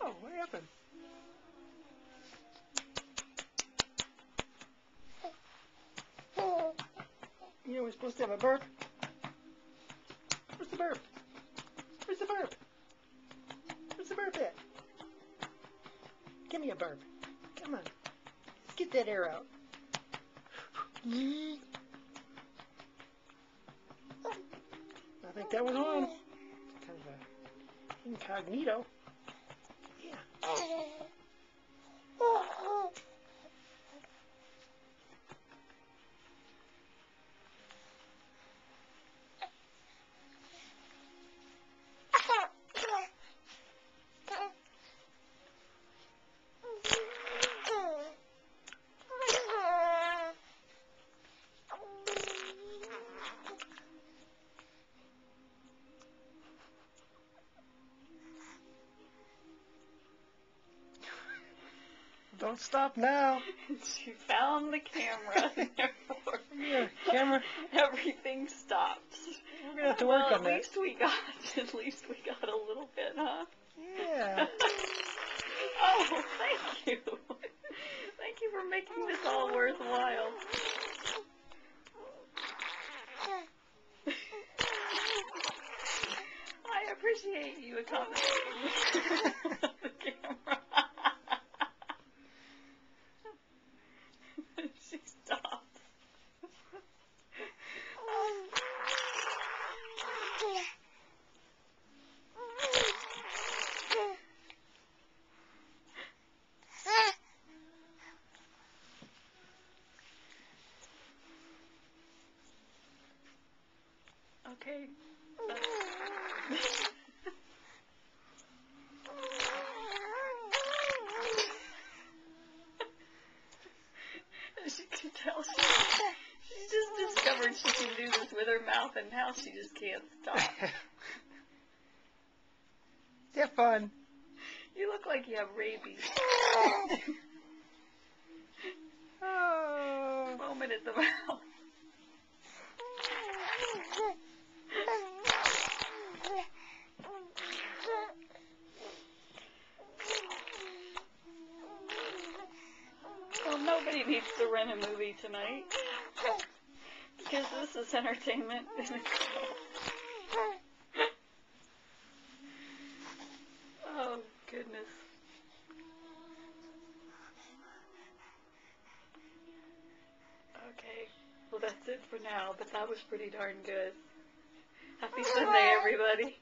Oh, what happened? You know we're supposed to have a burp. Where's the burp? Where's the burp? Where's the burp at? Give me a burp. Come on. Let's get that air out. I think that was one. Kind of a incognito. Yeah. Don't stop now. She found the camera. Yeah, camera. Everything stopped. We're gonna have to work on that. At least we got a little bit, huh? Yeah. Oh, thank you. Thank you for making this all worthwhile. I appreciate you accommodating the camera. She stopped. Okay. As you can tell, she just discovered she can do this with her mouth, and now she just can't stop. Have fun. You look like you have rabies. Oh. Moment at the mouth. Well, nobody needs to rent a movie tonight, because this is entertainment in itself. Oh, goodness. Okay, well that's it for now, but that was pretty darn good. Happy Sunday, everybody.